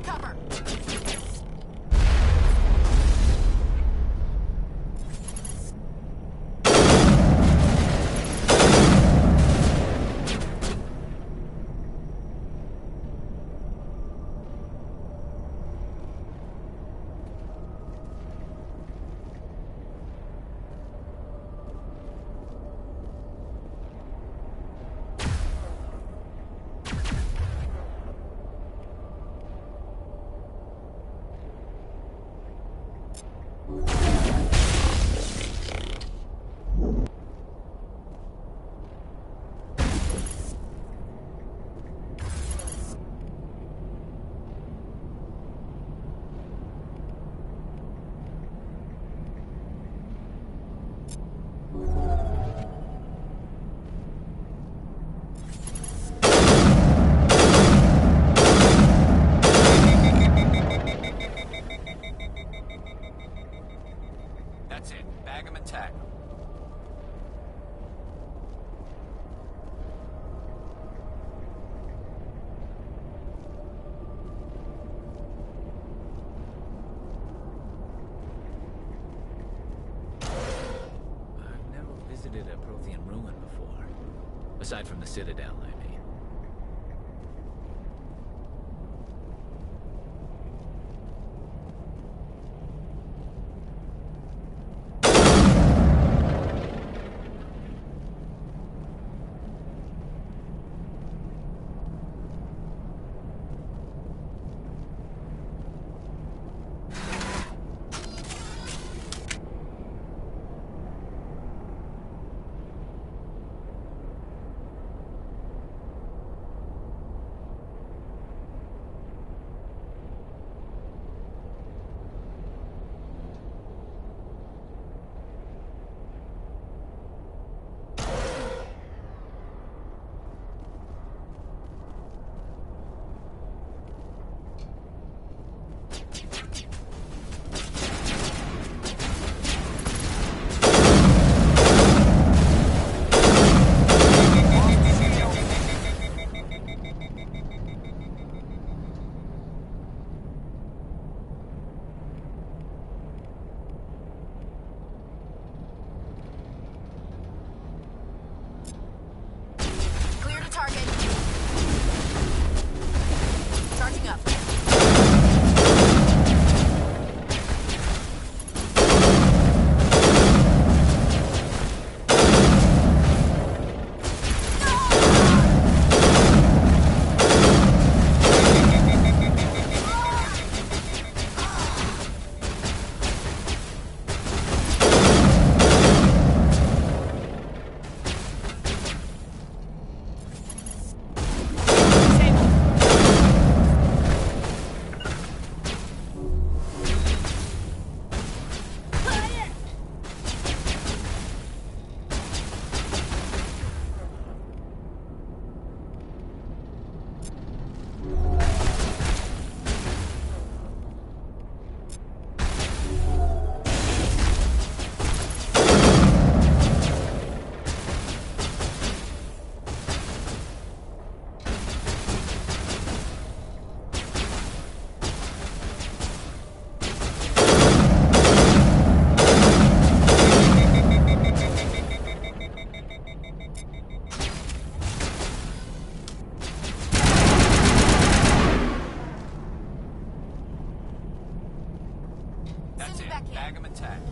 Take cover! That's it. Bag 'em and tag 'em. I've never visited a Prothean ruin before. Aside from the Citadel, I mean. Charging up. That's it. Bag 'em and tag 'em.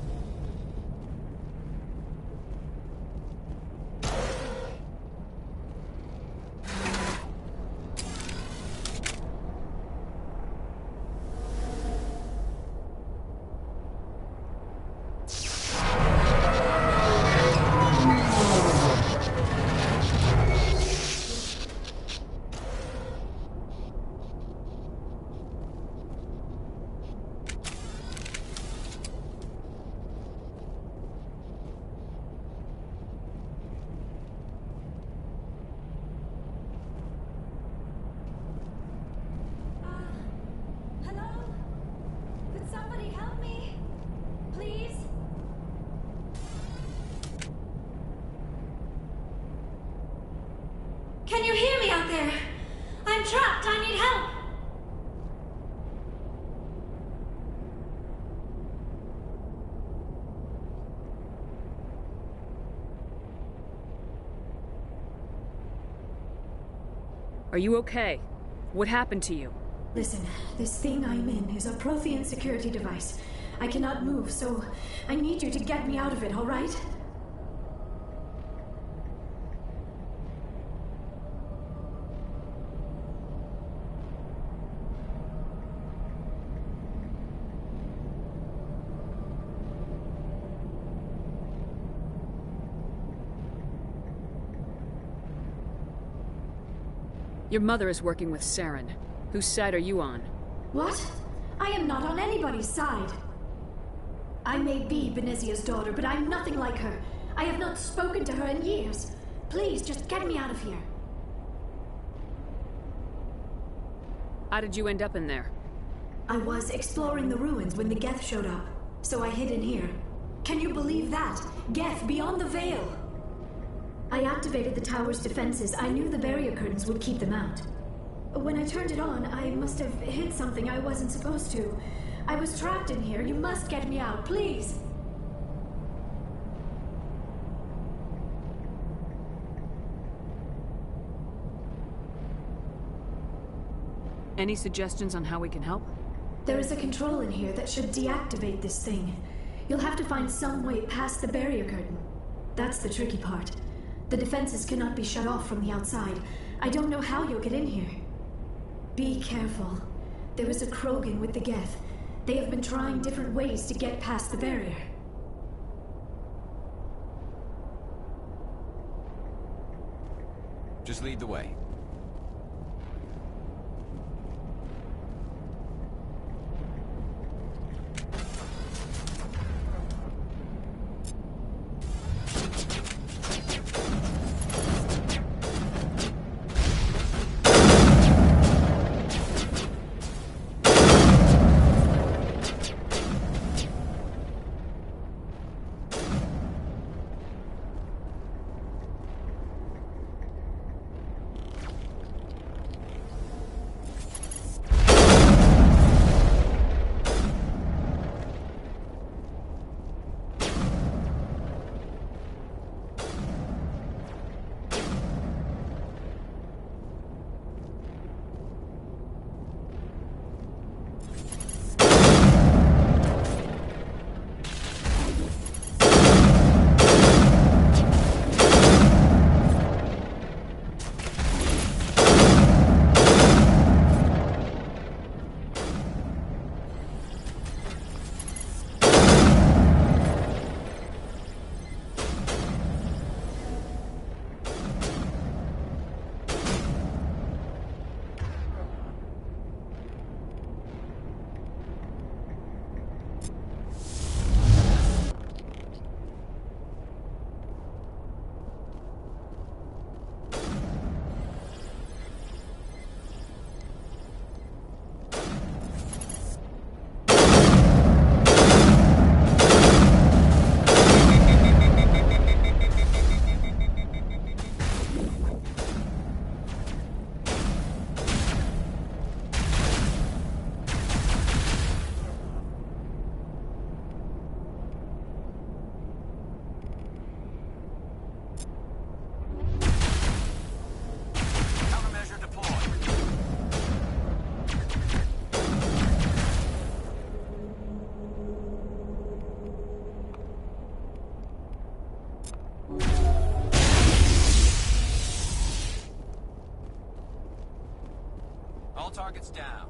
Can you hear me out there? I'm trapped. I need help. Are you okay? What happened to you? Listen, this thing I'm in is a Prothean security device. I cannot move, so I need you to get me out of it, all right? Your mother is working with Saren. Whose side are you on? What? I am not on anybody's side. I may be Benezia's daughter, but I'm nothing like her. I have not spoken to her in years. Please, just get me out of here. How did you end up in there? I was exploring the ruins when the Geth showed up, so I hid in here. Can you believe that? Geth beyond the Veil! I activated the tower's defenses. I knew the barrier curtains would keep them out. When I turned it on, I must have hit something I wasn't supposed to. I was trapped in here. You must get me out, please! Any suggestions on how we can help? There is a control in here that should deactivate this thing. You'll have to find some way past the barrier curtain. That's the tricky part. The defenses cannot be shut off from the outside. I don't know how you'll get in here. Be careful. There is a Krogan with the Geth. They have been trying different ways to get past the barrier. Just lead the way. All targets down.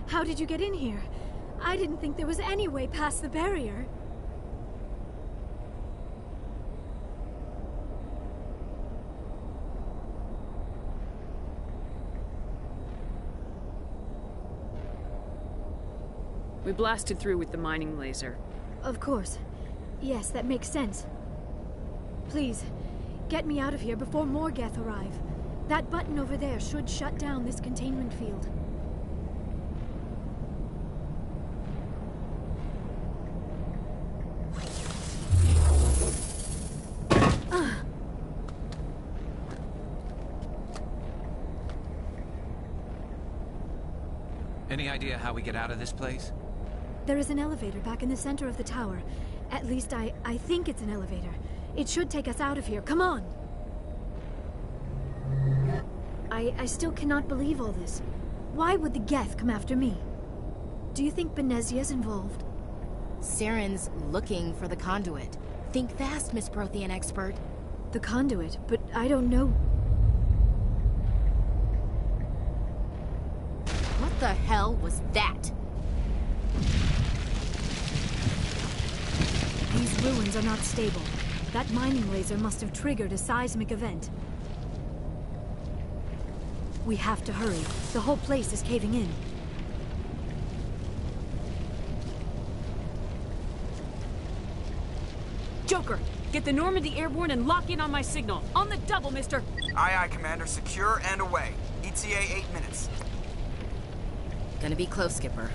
How did you get in here? I didn't think there was any way past the barrier. We blasted through with the mining laser. Of course. Yes, that makes sense. Please, get me out of here before more Geth arrive. That button over there should shut down this containment field. Any idea how we get out of this place? There is an elevator back in the center of the tower. At least I think it's an elevator. It should take us out of here. Come on! I still cannot believe all this. Why would the Geth come after me? Do you think Benezia's involved? Saren's looking for the conduit. Think fast, Miss Prothean expert. The conduit? But I don't know. What the hell was that? These ruins are not stable. That mining laser must have triggered a seismic event. We have to hurry. The whole place is caving in. Joker, get the Normandy airborne and lock in on my signal. On the double, mister! Aye, aye, Commander. Secure and away. ETA 8 minutes. Gonna be close, Skipper.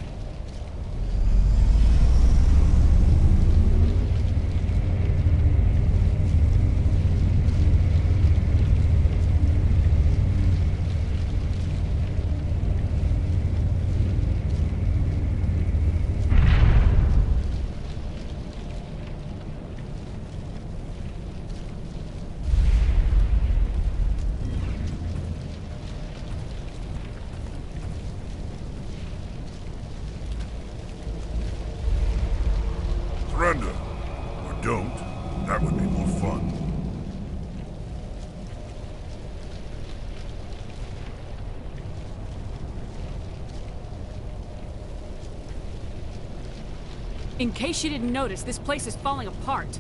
Surrender. Or don't. That would be more fun. In case you didn't notice, this place is falling apart.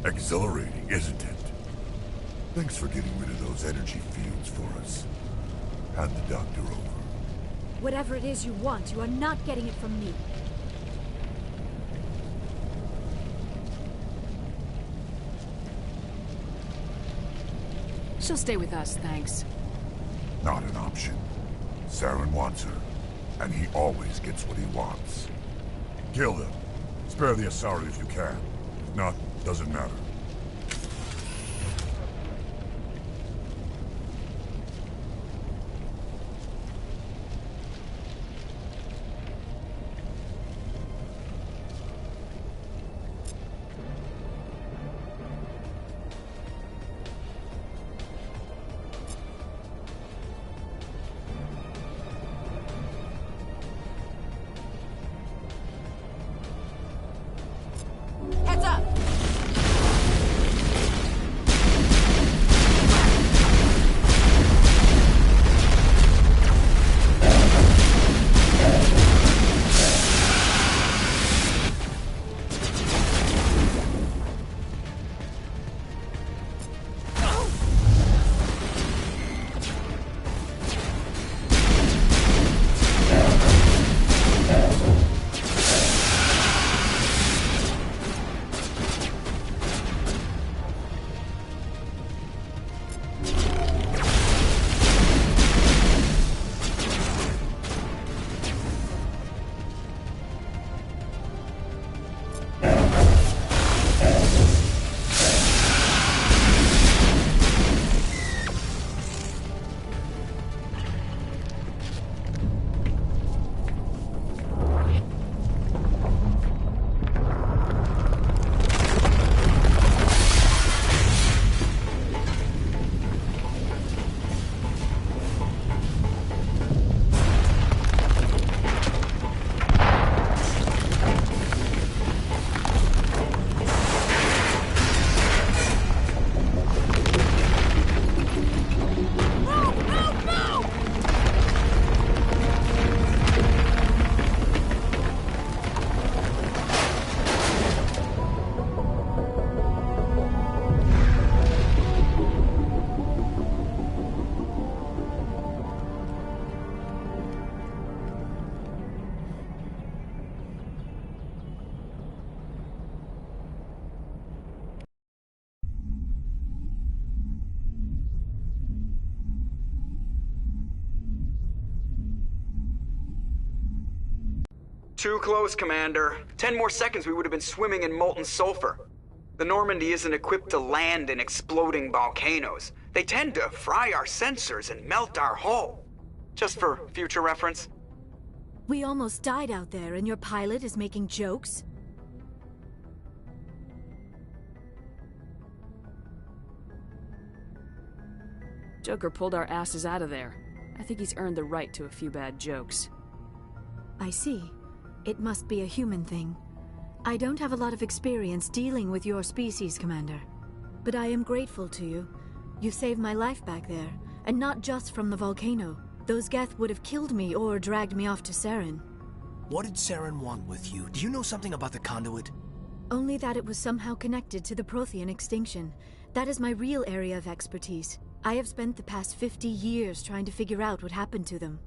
Exhilarating, isn't it? Thanks for getting rid of those energy fields for us. Hand the doctor over. Whatever it is you want, you are not getting it from me. She'll stay with us, thanks. Not an option. Saren wants her. and he always gets what he wants. Kill them. Spare the Asari if you can. If not, doesn't matter. Heads up! Too close, Commander. 10 more seconds we would have been swimming in molten sulfur. The Normandy isn't equipped to land in exploding volcanoes. They tend to fry our sensors and melt our hull. Just for future reference. We almost died out there, and your pilot is making jokes? Joker pulled our asses out of there. I think he's earned the right to a few bad jokes. I see. It must be a human thing. I don't have a lot of experience dealing with your species, Commander. But I am grateful to you. You saved my life back there, and not just from the volcano. Those Geth would have killed me or dragged me off to Saren. What did Saren want with you? Do you know something about the conduit? Only that it was somehow connected to the Prothean extinction. That is my real area of expertise. I have spent the past 50 years trying to figure out what happened to them.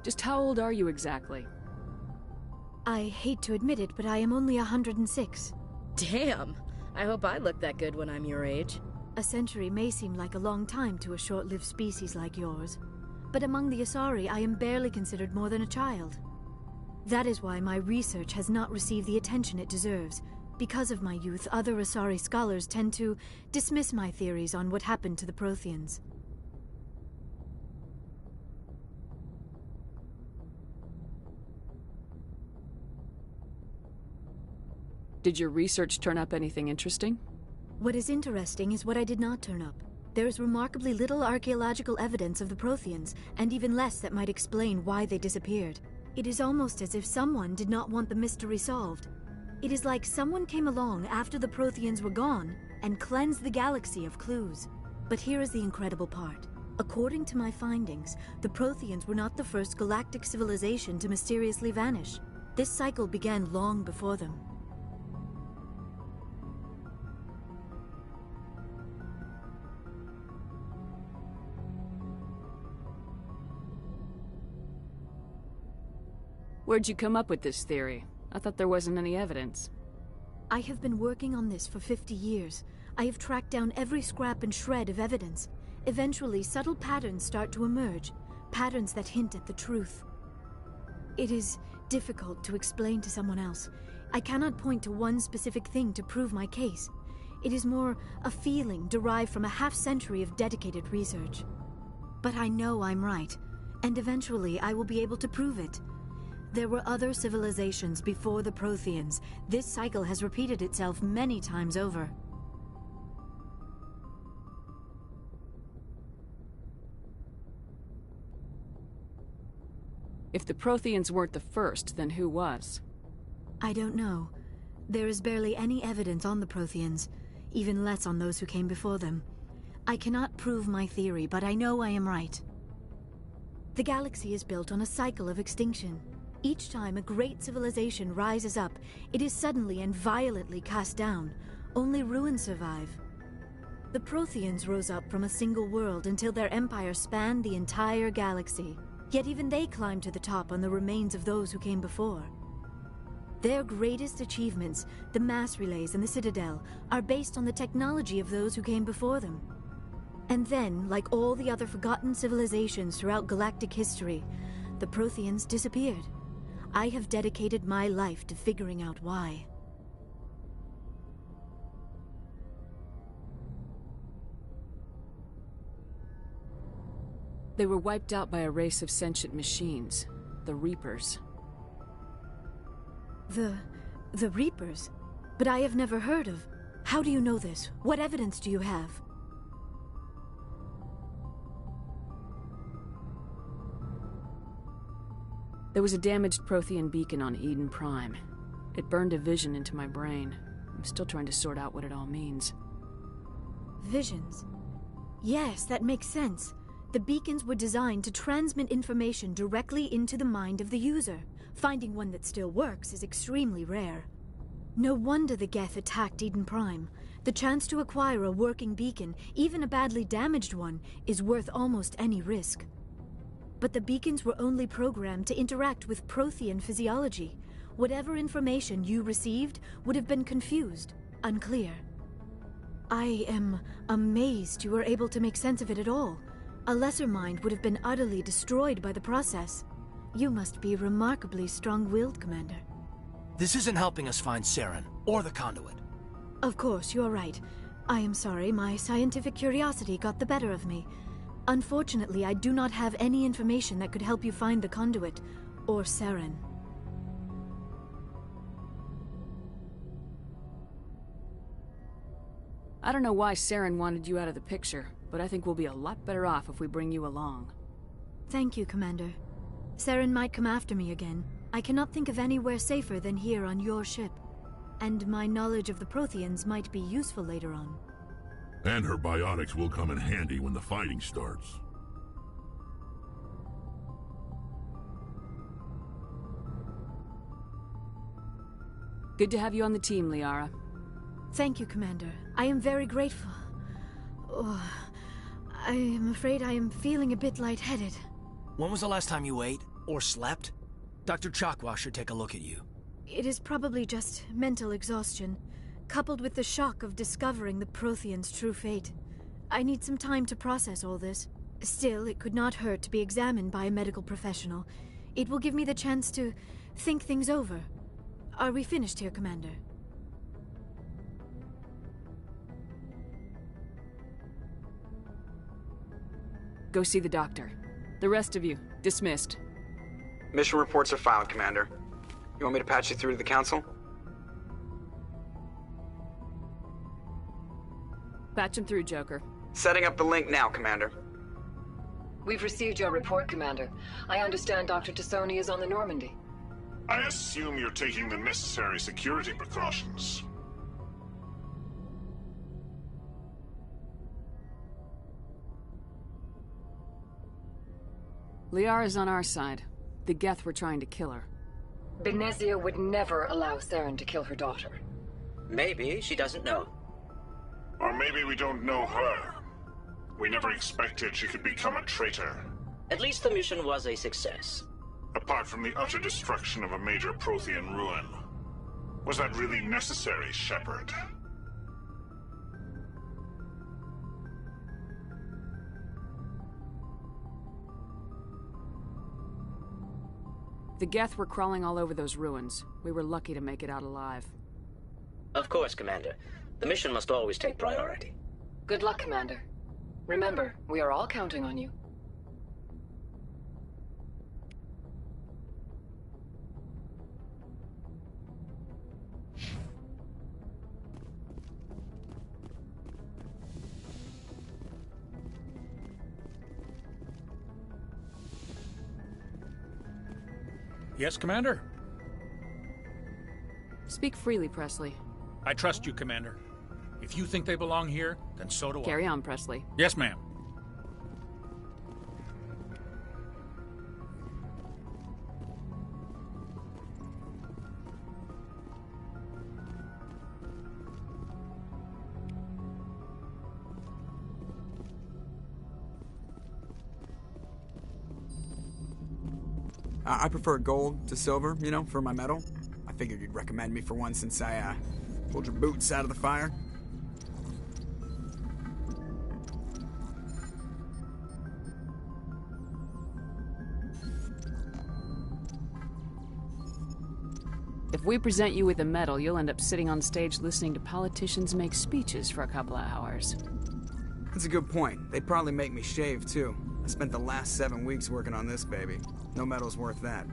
Just how old are you exactly? I hate to admit it, but I am only 106. Damn! I hope I look that good when I'm your age. A century may seem like a long time to a short-lived species like yours, but among the Asari, I am barely considered more than a child. That is why my research has not received the attention it deserves. Because of my youth, other Asari scholars tend to dismiss my theories on what happened to the Protheans. Did your research turn up anything interesting? What is interesting is what I did not turn up. There is remarkably little archaeological evidence of the Protheans, and even less that might explain why they disappeared. It is almost as if someone did not want the mystery solved. It is like someone came along after the Protheans were gone and cleansed the galaxy of clues. But here is the incredible part. According to my findings, the Protheans were not the first galactic civilization to mysteriously vanish. This cycle began long before them. Where'd you come up with this theory? I thought there wasn't any evidence. I have been working on this for 50 years. I have tracked down every scrap and shred of evidence. Eventually, subtle patterns start to emerge, patterns that hint at the truth. It is difficult to explain to someone else. I cannot point to one specific thing to prove my case. It is more a feeling derived from a half-century of dedicated research. But I know I'm right, and eventually I will be able to prove it. There were other civilizations before the Protheans. This cycle has repeated itself many times over. If the Protheans weren't the first, then who was? I don't know. There is barely any evidence on the Protheans, even less on those who came before them. I cannot prove my theory, but I know I am right. The galaxy is built on a cycle of extinction. Each time a great civilization rises up, it is suddenly and violently cast down. Only ruins survive. The Protheans rose up from a single world until their empire spanned the entire galaxy. Yet even they climbed to the top on the remains of those who came before. Their greatest achievements, the mass relays and the Citadel, are based on the technology of those who came before them. And then, like all the other forgotten civilizations throughout galactic history, the Protheans disappeared. I have dedicated my life to figuring out why. They were wiped out by a race of sentient machines, the Reapers. The Reapers? But I have never heard of. How do you know this? What evidence do you have? There was a damaged Prothean beacon on Eden Prime. It burned a vision into my brain. I'm still trying to sort out what it all means. Visions? Yes, that makes sense. The beacons were designed to transmit information directly into the mind of the user. Finding one that still works is extremely rare. No wonder the Geth attacked Eden Prime. The chance to acquire a working beacon, even a badly damaged one, is worth almost any risk. But the beacons were only programmed to interact with Prothean physiology. Whatever information you received would have been confused, unclear. I am amazed you were able to make sense of it at all. A lesser mind would have been utterly destroyed by the process. You must be remarkably strong-willed, Commander. This isn't helping us find Saren, or the conduit. Of course, you're right. I am sorry, my scientific curiosity got the better of me. Unfortunately, I do not have any information that could help you find the conduit, or Saren. I don't know why Saren wanted you out of the picture, but I think we'll be a lot better off if we bring you along. Thank you, Commander. Saren might come after me again. I cannot think of anywhere safer than here on your ship. And my knowledge of the Protheans might be useful later on. And her biotics will come in handy when the fighting starts. Good to have you on the team, Liara. Thank you, Commander. I am very grateful. Oh, I am afraid I am feeling a bit lightheaded. When was the last time you ate, or slept? Dr. Chakwa should take a look at you. It is probably just mental exhaustion, coupled with the shock of discovering the Protheans' true fate. I need some time to process all this. Still, it could not hurt to be examined by a medical professional. It will give me the chance to think things over. Are we finished here, Commander? Go see the doctor. The rest of you, dismissed. Mission reports are filed, Commander. You want me to patch you through to the Council? Patch him through, Joker. Setting up the link now, Commander. We've received your report, Commander. I understand Dr. Tassoni is on the Normandy. I assume you're taking the necessary security precautions. Liara's on our side. The Geth were trying to kill her. Benezia would never allow Saren to kill her daughter. Maybe she doesn't know. Or maybe we don't know her. We never expected she could become a traitor. At least the mission was a success. Apart from the utter destruction of a major Prothean ruin. Was that really necessary, Shepard? The Geth were crawling all over those ruins. We were lucky to make it out alive. Of course, Commander. The mission must always take priority. Good luck, Commander. Remember, we are all counting on you. Yes, Commander? Speak freely, Presley. I trust you, Commander. If you think they belong here, then so do I. Carry on, Presley. Yes, ma'am. I prefer gold to silver, you know, for my medal. I figured you'd recommend me for one since I, pulled your boots out of the fire. If we present you with a medal, you'll end up sitting on stage listening to politicians make speeches for a couple of hours. That's a good point. They'd probably make me shave, too. I spent the last 7 weeks working on this baby. No medal's worth that.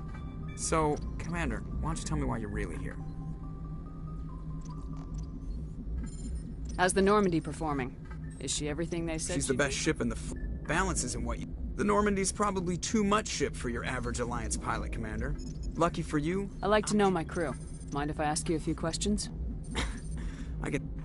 So, Commander, why don't you tell me why you're really here? How's the Normandy performing? Is she everything they said She's the best ship in the balance isn't what you... The Normandy's probably too much ship for your average Alliance pilot, Commander. Lucky for you... I like to know my crew. Mind if I ask you a few questions?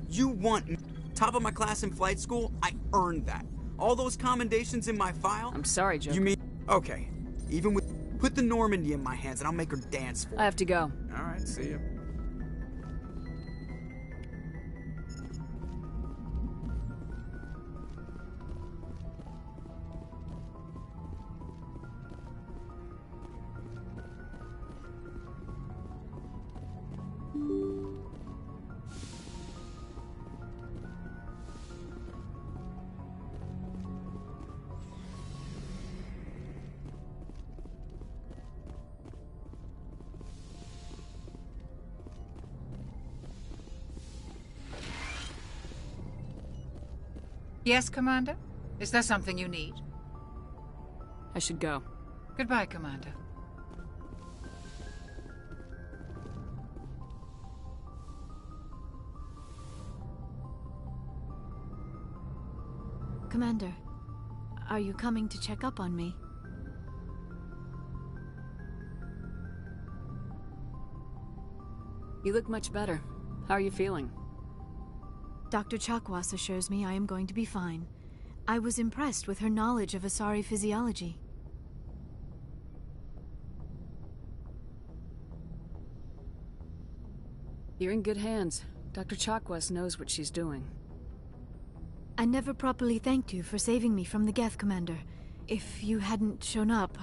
You want top of my class in flight school? I earned that. All those commendations in my file? I'm sorry, Joker. You mean... Okay. Even with... Put the Normandy in my hands and I'll make her dance for it. I have to go. Alright, see ya. Yes, Commander? Is there something you need? I should go. Goodbye, Commander. Commander, are you coming to check up on me? You look much better. How are you feeling? Dr. Chakwas assures me I am going to be fine. I was impressed with her knowledge of Asari physiology. You're in good hands. Dr. Chakwas knows what she's doing. I never properly thanked you for saving me from the Geth, Commander. If you hadn't shown up,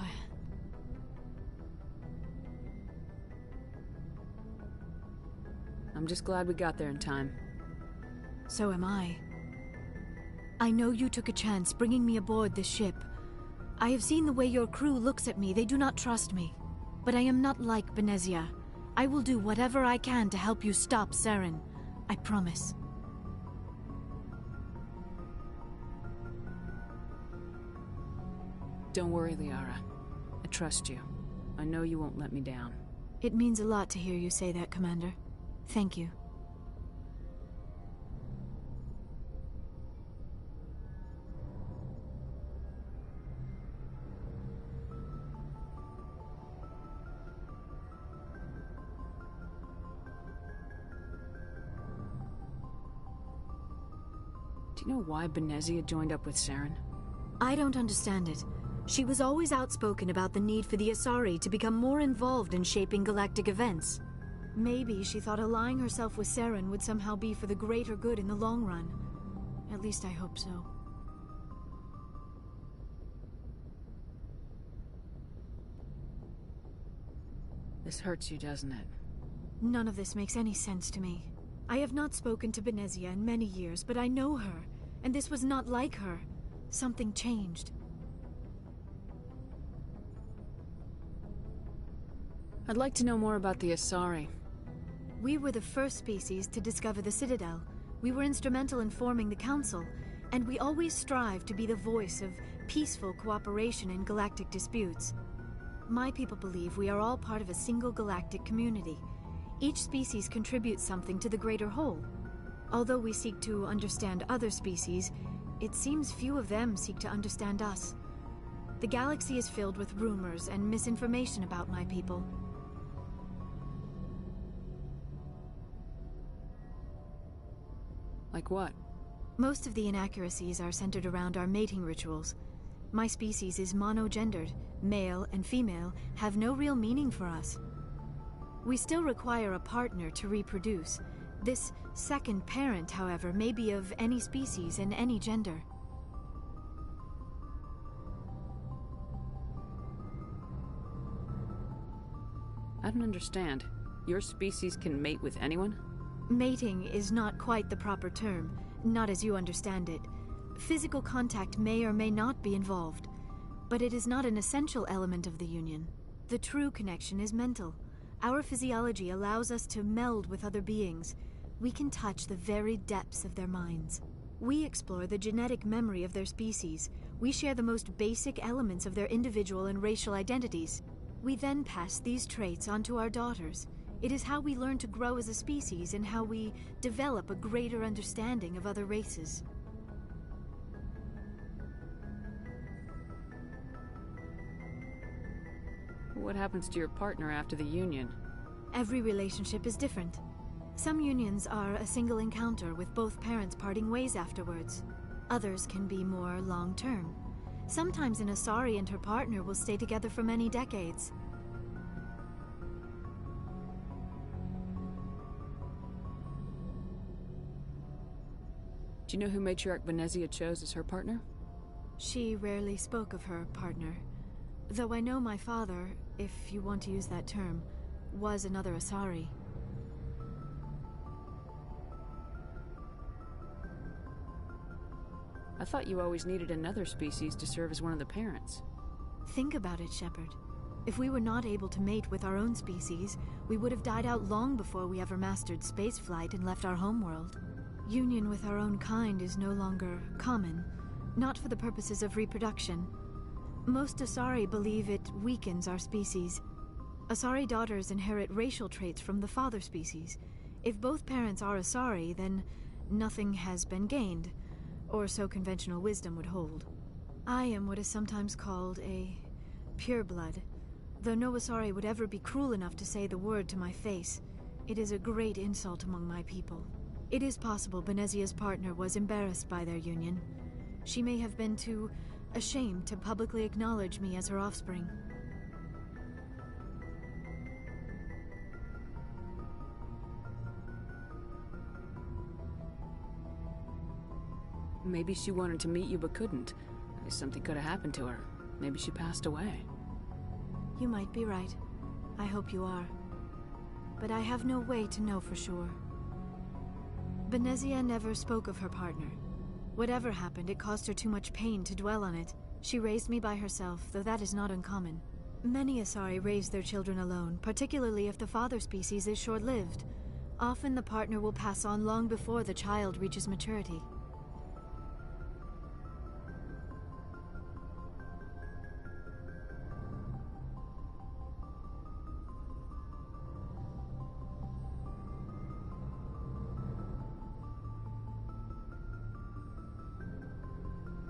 I'm just glad we got there in time. So am I. I know you took a chance bringing me aboard this ship. I have seen the way your crew looks at me. They do not trust me. But I am not like Benezia. I will do whatever I can to help you stop Saren. I promise. Don't worry, Liara. I trust you. I know you won't let me down. It means a lot to hear you say that, Commander. Thank you. Do you know why Benezia joined up with Saren? I don't understand it. She was always outspoken about the need for the Asari to become more involved in shaping galactic events. Maybe she thought allying herself with Saren would somehow be for the greater good in the long run. At least I hope so. This hurts you, doesn't it? None of this makes any sense to me. I have not spoken to Benezia in many years, but I know her, and this was not like her. Something changed. I'd like to know more about the Asari. We were the first species to discover the Citadel. We were instrumental in forming the Council, and we always strive to be the voice of peaceful cooperation in galactic disputes. My people believe we are all part of a single galactic community. Each species contributes something to the greater whole. Although we seek to understand other species, it seems few of them seek to understand us. The galaxy is filled with rumors and misinformation about my people. Like what? Most of the inaccuracies are centered around our mating rituals. My species is monogendered. Male and female have no real meaning for us. We still require a partner to reproduce. This second parent, however, may be of any species and any gender. I don't understand. Your species can mate with anyone? Mating is not quite the proper term, not as you understand it. Physical contact may or may not be involved, but it is not an essential element of the union. The true connection is mental. Our physiology allows us to meld with other beings. We can touch the very depths of their minds. We explore the genetic memory of their species. We share the most basic elements of their individual and racial identities. We then pass these traits onto our daughters. It is how we learn to grow as a species and how we develop a greater understanding of other races. What happens to your partner after the union? Every relationship is different. Some unions are a single encounter with both parents parting ways afterwards. Others can be more long-term. Sometimes an Asari and her partner will stay together for many decades. Do you know who Matriarch Benezia chose as her partner? She rarely spoke of her partner. Though I know my father, if you want to use that term, was another Asari. I thought you always needed another species to serve as one of the parents. Think about it, Shepard. If we were not able to mate with our own species, we would have died out long before we ever mastered spaceflight and left our homeworld. Union with our own kind is no longer common, not for the purposes of reproduction. Most Asari believe it weakens our species. Asari daughters inherit racial traits from the father species. If both parents are Asari, then nothing has been gained, or so conventional wisdom would hold. I am what is sometimes called a pureblood, though no Asari would ever be cruel enough to say the word to my face. It is a great insult among my people. It is possible Benezia's partner was embarrassed by their union. She may have been too ashamed to publicly acknowledge me as her offspring. Maybe she wanted to meet you but couldn't. Something could have happened to her. Maybe she passed away. You might be right. I hope you are. But I have no way to know for sure. Benezia never spoke of her partner. Whatever happened, it caused her too much pain to dwell on it. She raised me by herself, though that is not uncommon. Many Asari raise their children alone, particularly if the father species is short-lived. Often the partner will pass on long before the child reaches maturity.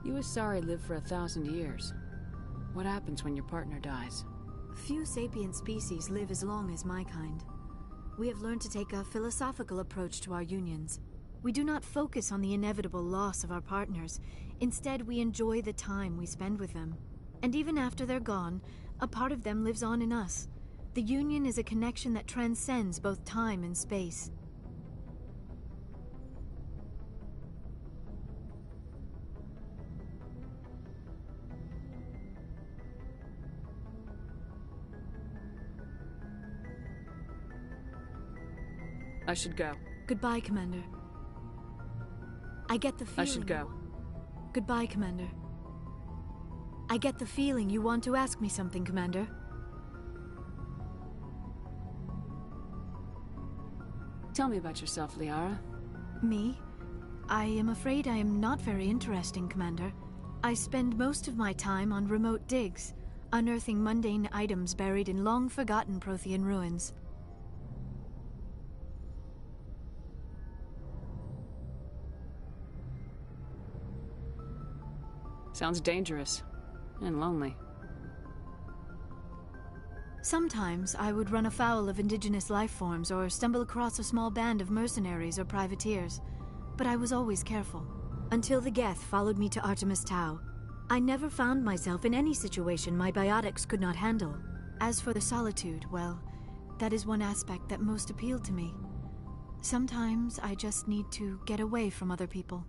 You Asari live for 1,000 years. What happens when your partner dies? Few sapient species live as long as my kind. We have learned to take a philosophical approach to our unions. We do not focus on the inevitable loss of our partners. Instead, we enjoy the time we spend with them. And even after they're gone, a part of them lives on in us. The union is a connection that transcends both time and space. I should go. Goodbye, Commander. I get the feeling... I should go. Goodbye, Commander. I get the feeling you want to ask me something, Commander. Tell me about yourself, Liara. Me? I am afraid I am not very interesting, Commander. I spend most of my time on remote digs, unearthing mundane items buried in long-forgotten Prothean ruins. Sounds dangerous. And lonely. Sometimes I would run afoul of indigenous life forms or stumble across a small band of mercenaries or privateers, but I was always careful. Until the Geth followed me to Artemis Tau. I never found myself in any situation my biotics could not handle. As for the solitude, well, that is one aspect that most appealed to me. Sometimes I just need to get away from other people.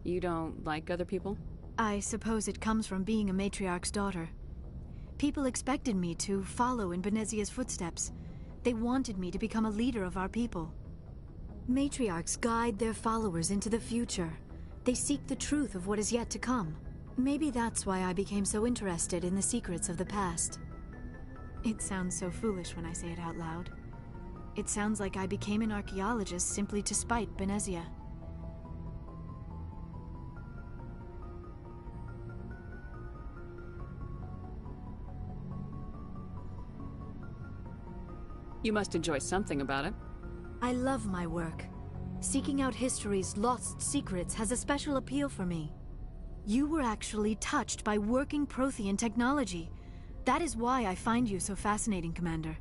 You don't like other people? I suppose it comes from being a matriarch's daughter. People expected me to follow in Benezia's footsteps. They wanted me to become a leader of our people. Matriarchs guide their followers into the future. They seek the truth of what is yet to come. Maybe that's why I became so interested in the secrets of the past. It sounds so foolish when I say it out loud. It sounds like I became an archaeologist simply to spite Benezia. You must enjoy something about it. I love my work. Seeking out history's lost secrets has a special appeal for me. You were actually touched by working Prothean technology. That is why I find you so fascinating, Commander.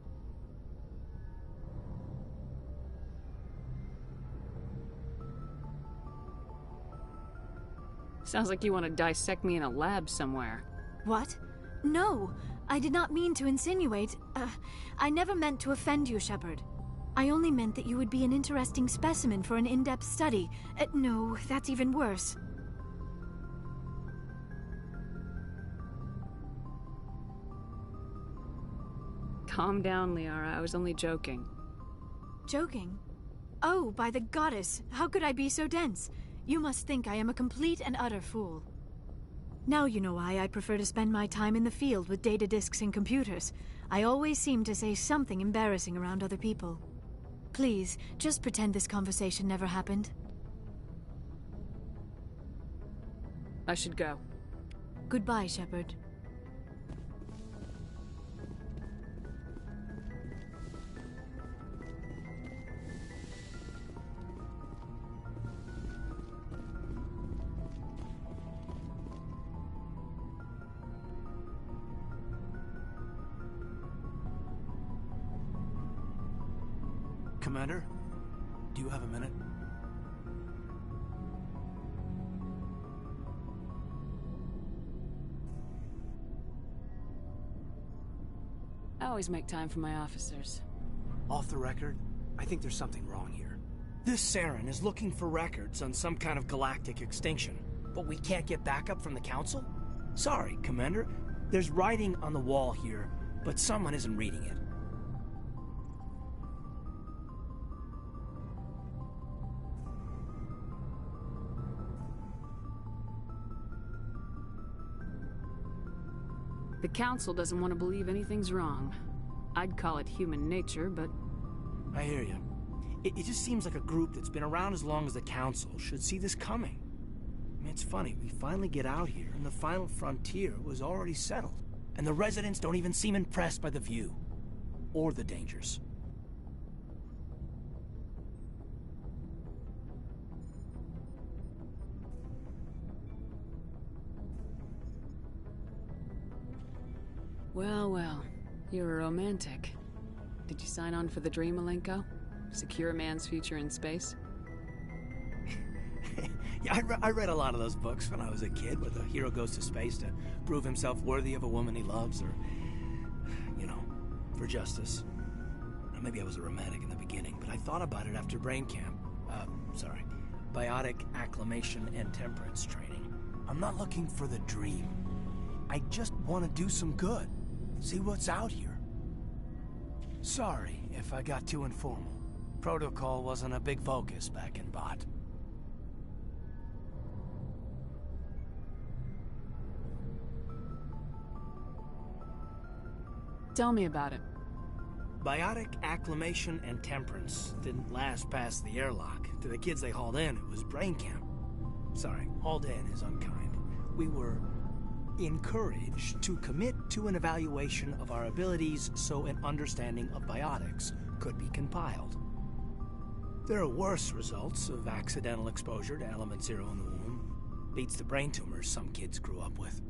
Sounds like you want to dissect me in a lab somewhere. What? No! I did not mean to insinuate. I never meant to offend you, Shepard. I only meant that you would be an interesting specimen for an in-depth study. No, that's even worse. Calm down, Liara. I was only joking. Joking? Oh, by the goddess, how could I be so dense? You must think I am a complete and utter fool. Now you know why I prefer to spend my time in the field with data disks and computers. I always seem to say something embarrassing around other people. Please, just pretend this conversation never happened. I should go. Goodbye, Shepard. Commander, do you have a minute? I always make time for my officers. Off the record, I think there's something wrong here. This Saren is looking for records on some kind of galactic extinction, but we can't get backup from the Council? Sorry, Commander. There's writing on the wall here, but someone isn't reading it. The Council doesn't want to believe anything's wrong. I'd call it human nature, but... I hear you. It just seems like a group that's been around as long as the Council should see this coming. I mean, it's funny, we finally get out here, and the final frontier was already settled. And the residents don't even seem impressed by the view. Or the dangers. Well, well. You're a romantic. Did you sign on for the dream, Malenko? Secure a man's future in space? Yeah, I read a lot of those books when I was a kid, where the hero goes to space to prove himself worthy of a woman he loves, or, you know, for justice. Now, maybe I was a romantic in the beginning, but I thought about it after brain camp. Biotic acclimation and temperance training. I'm not looking for the dream. I just want to do some good. See what's out here. Sorry if I got too informal. Protocol wasn't a big focus back in Bot. Tell me about it. Biotic acclimation and temperance didn't last past the airlock. To the kids they hauled in, it was brain camp. Sorry, hauled in is unkind. We were encouraged to commit to an evaluation of our abilities so an understanding of biotics could be compiled. There are worse results of accidental exposure to Element Zero in the womb. Beats the brain tumors some kids grew up with.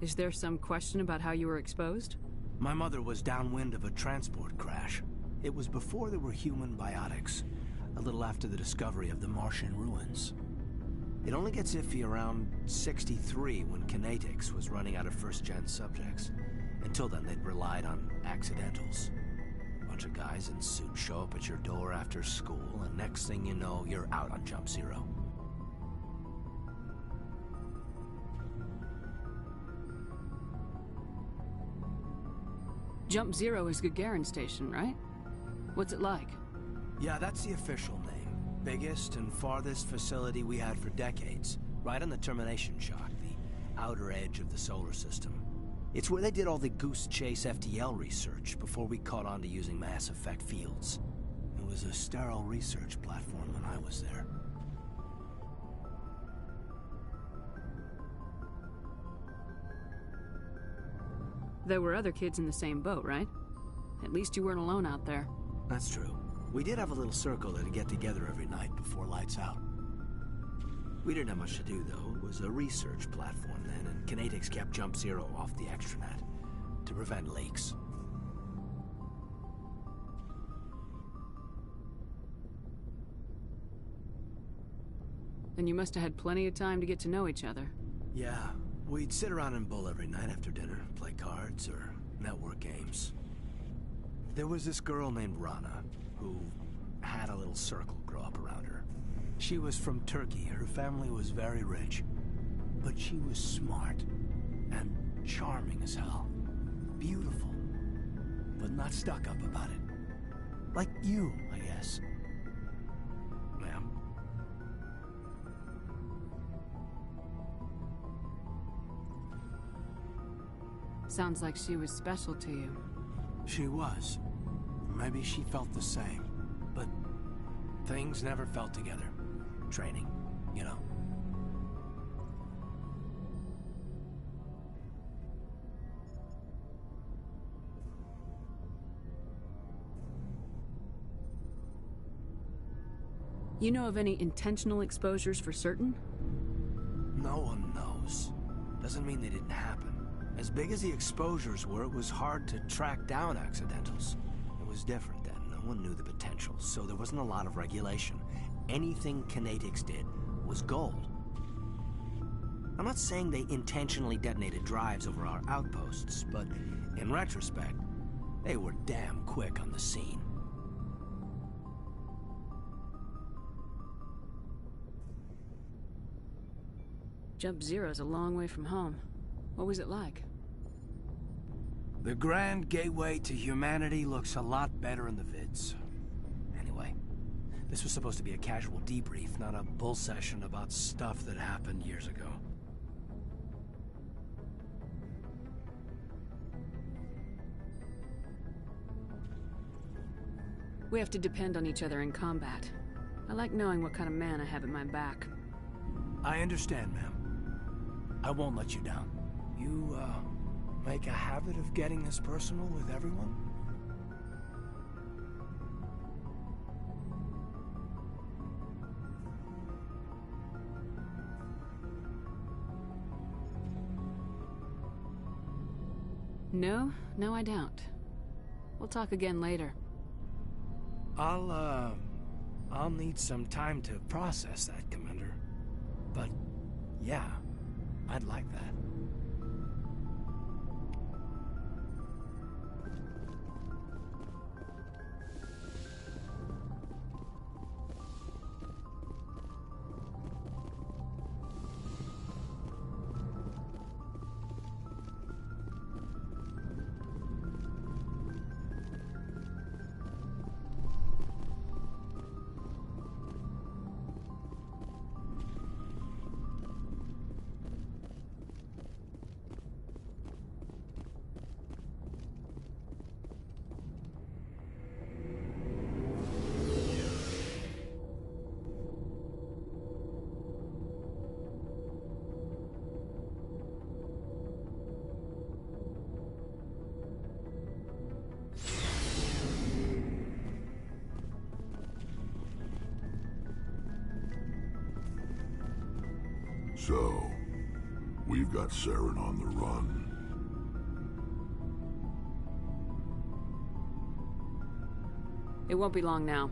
Is there some question about how you were exposed? My mother was downwind of a transport crash. It was before there were human biotics, a little after the discovery of the Martian ruins. It only gets iffy around 63 when Kinetics was running out of first-gen subjects. Until then, they'd relied on accidentals. A bunch of guys in suits show up at your door after school, and next thing you know, you're out on Jump Zero. Jump Zero is Gagarin Station, right? What's it like? Yeah, that's the official name. Biggest and farthest facility we had for decades. Right on the termination shock, the outer edge of the solar system. It's where they did all the Goose Chase FTL research before we caught on to using mass effect fields. It was a sterile research platform when I was there. There were other kids in the same boat, right? At least you weren't alone out there. That's true. We did have a little circle that'd get together every night before lights out. We didn't have much to do, though. It was a research platform then, and Kinetics kept Jump Zero off the extranet to prevent leaks. Then you must have had plenty of time to get to know each other. Yeah, we'd sit around and bull every night after dinner, play cards or network games. There was this girl named Rana, who had a little circle grow up around her. She was from Turkey. Her family was very rich. But she was smart and charming as hell. Beautiful, but not stuck up about it. Like you, I guess. Ma'am. Sounds like she was special to you. She was. Maybe she felt the same. But things never felt together. Training, you know. You know of any intentional exposures for certain? No one knows. Doesn't mean they didn't happen. As big as the exposures were, it was hard to track down accidentals. It was different then. No one knew the potential, so there wasn't a lot of regulation. Anything Kinetics did was gold. I'm not saying they intentionally detonated drives over our outposts, but in retrospect, they were damn quick on the scene. Jump Zero's a long way from home. What was it like? The grand gateway to humanity looks a lot better in the vids. Anyway, this was supposed to be a casual debrief, not a bull session about stuff that happened years ago. We have to depend on each other in combat. I like knowing what kind of man I have at my back. I understand, ma'am. I won't let you down. You, make a habit of getting this personal with everyone? No, I don't. We'll talk again later. I'll need some time to process that, Commander. But, yeah, I'd like that. So, we've got Saren on the run. It won't be long now.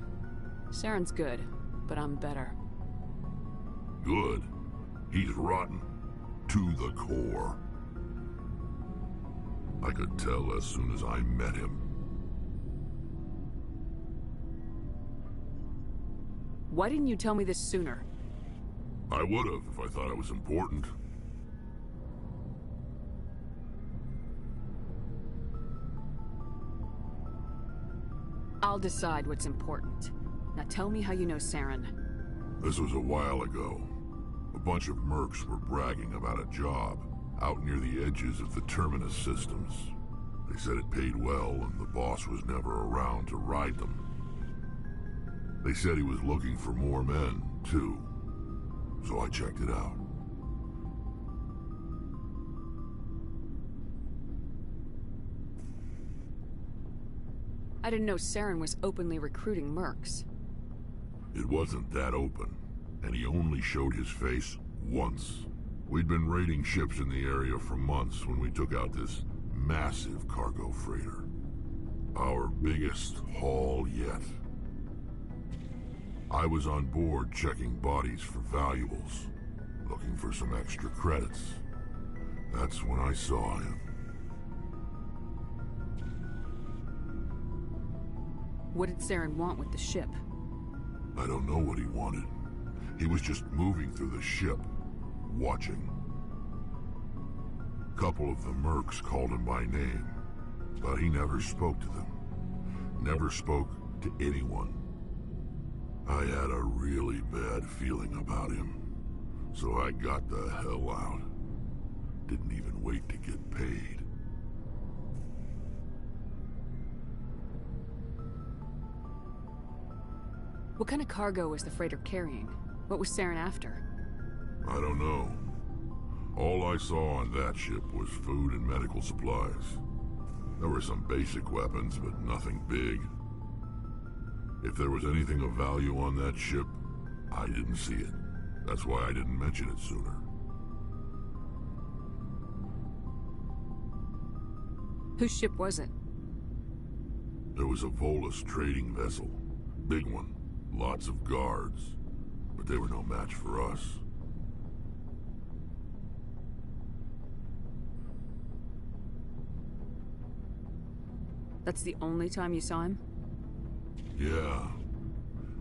Saren's good, but I'm better. Good. He's rotten. To the core. I could tell as soon as I met him. Why didn't you tell me this sooner? I would've if I thought it was important. I'll decide what's important. Now tell me how you know Saren. This was a while ago. A bunch of mercs were bragging about a job out near the edges of the Terminus systems. They said it paid well and the boss was never around to ride them. They said he was looking for more men, too. So I checked it out. I didn't know Saren was openly recruiting mercs. It wasn't that open, and he only showed his face once. We'd been raiding ships in the area for months when we took out this massive cargo freighter. Our biggest haul yet. I was on board checking bodies for valuables, looking for some extra credits. That's when I saw him. What did Saren want with the ship? I don't know what he wanted. He was just moving through the ship, watching. A couple of the mercs called him by name, but he never spoke to them. Never spoke to anyone. I had a really bad feeling about him, so I got the hell out. Didn't even wait to get paid. What kind of cargo was the freighter carrying? What was Saren after? I don't know. All I saw on that ship was food and medical supplies. There were some basic weapons, but nothing big. If there was anything of value on that ship, I didn't see it. That's why I didn't mention it sooner. Whose ship was it? There was a Volus trading vessel. Big one. Lots of guards. But they were no match for us. That's the only time you saw him? Yeah.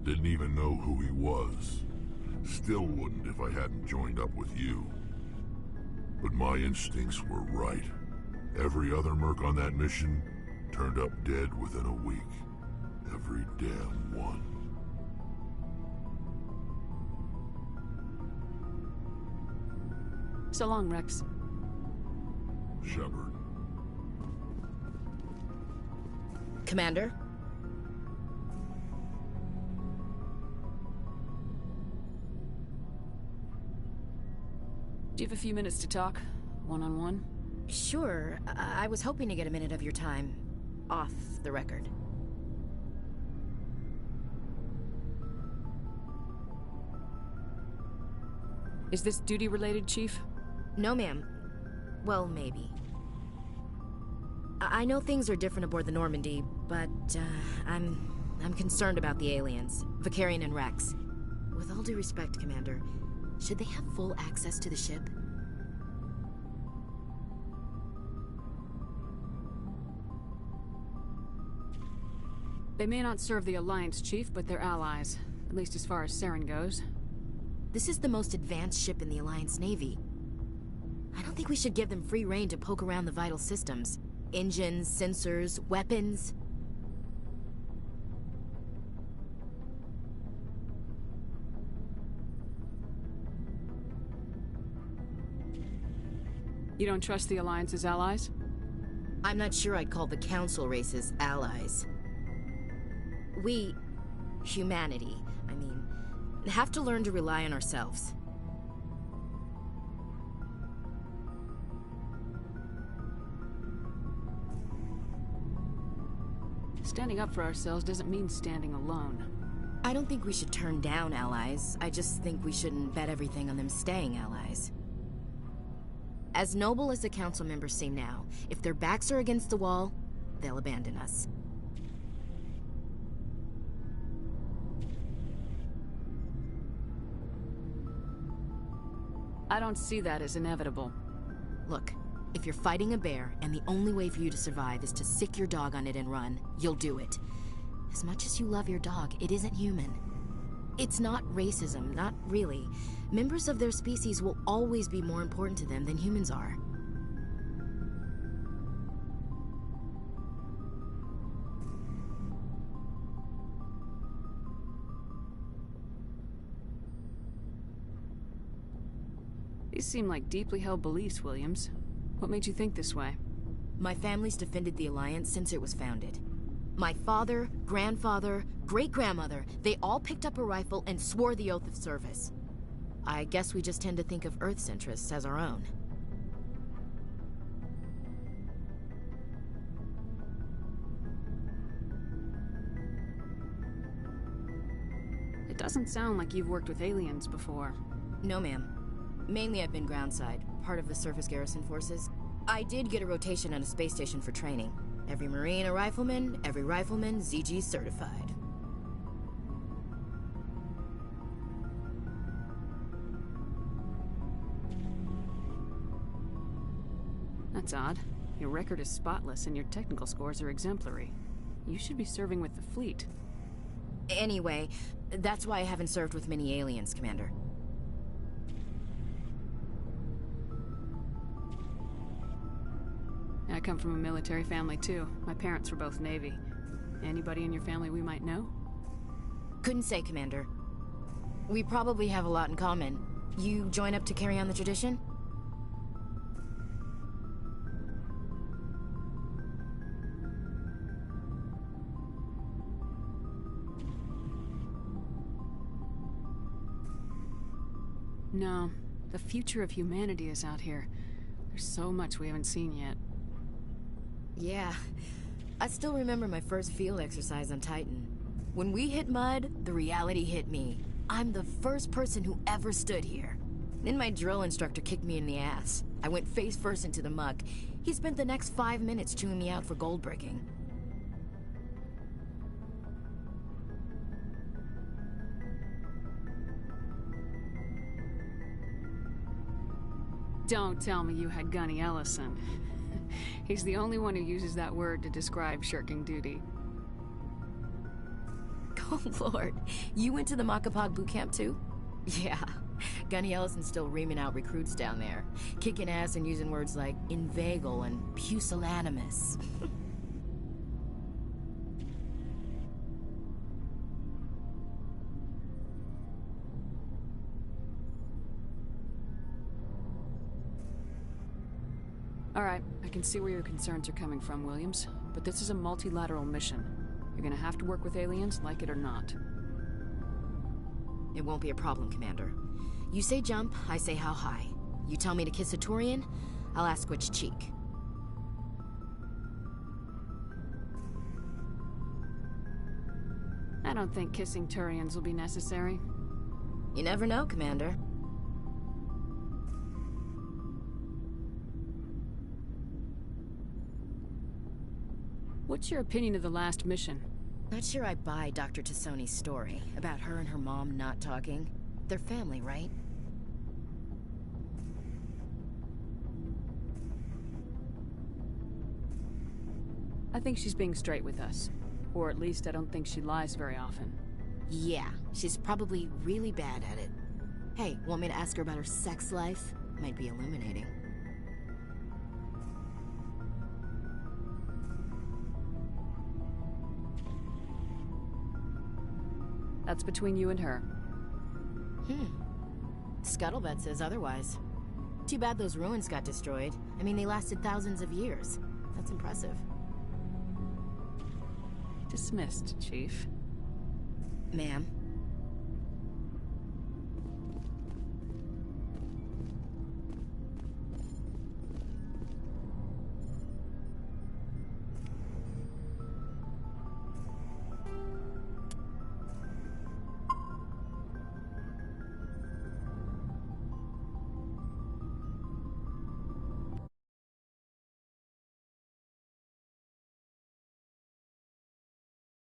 Didn't even know who he was. Still wouldn't if I hadn't joined up with you. But my instincts were right. Every other merc on that mission turned up dead within a week. Every damn one. So long, Rex. Shepard. Commander? Do you have a few minutes to talk? One-on-one? Sure. I was hoping to get a minute of your time. Off the record. Is this duty-related, Chief? No, ma'am. Well, maybe. I know things are different aboard the Normandy, but, I'm concerned about the aliens. Vakarian and Rex. With all due respect, Commander, should they have full access to the ship? They may not serve the Alliance, Chief, but they're allies. At least as far as Saren goes. This is the most advanced ship in the Alliance Navy. I don't think we should give them free rein to poke around the vital systems. Engines, sensors, weapons. You don't trust the Alliance's allies? I'm not sure I'd call the Council races allies. We, humanity, I mean, have to learn to rely on ourselves. Standing up for ourselves doesn't mean standing alone. I don't think we should turn down allies. I just think we shouldn't bet everything on them staying allies. As noble as the council members seem now, if their backs are against the wall, they'll abandon us. I don't see that as inevitable. Look, if you're fighting a bear and the only way for you to survive is to sick your dog on it and run, you'll do it. As much as you love your dog, it isn't human. It's not racism, not really. Members of their species will always be more important to them than humans are. These seem like deeply held beliefs, Williams. What made you think this way? My family's defended the Alliance since it was founded. My father, grandfather, great-grandmother, they all picked up a rifle and swore the oath of service. I guess we just tend to think of Earth's interests as our own. It doesn't sound like you've worked with aliens before. No, ma'am. Mainly I've been groundside, part of the surface garrison forces. I did get a rotation on a space station for training. Every Marine a rifleman, every rifleman ZG certified. That's odd. Your record is spotless and your technical scores are exemplary. You should be serving with the fleet. Anyway, that's why I haven't served with many aliens, Commander. I come from a military family too. My parents were both Navy. Anybody in your family we might know? Couldn't say, Commander. We probably have a lot in common. You join up to carry on the tradition? No. The future of humanity is out here. There's so much we haven't seen yet. Yeah. I still remember my first field exercise on Titan. When we hit mud, the reality hit me. I'm the first person who ever stood here. Then my drill instructor kicked me in the ass. I went face first into the muck. He spent the next 5 minutes chewing me out for gold breaking. Don't tell me you had Gunny Ellison. He's the only one who uses that word to describe shirking duty. Oh, Lord. You went to the Makapog boot camp, too? Yeah. Gunny Ellison's still reaming out recruits down there. Kicking ass and using words like inveigle and pusillanimous. All right, I can see where your concerns are coming from, Williams. But this is a multilateral mission. You're gonna have to work with aliens, like it or not. It won't be a problem, Commander. You say jump, I say how high. You tell me to kiss a Turian, I'll ask which cheek. I don't think kissing Turians will be necessary. You never know, Commander. What's your opinion of the last mission? Not sure I buy Dr. Tassoni's story about her and her mom not talking. They're family, right? I think she's being straight with us. Or at least I don't think she lies very often. Yeah, she's probably really bad at it. Hey, want me to ask her about her sex life? Might be illuminating. That's between you and her. Scuttlebutt says otherwise. Too bad those ruins got destroyed. I mean, they lasted thousands of years. That's impressive. Dismissed, Chief. Ma'am.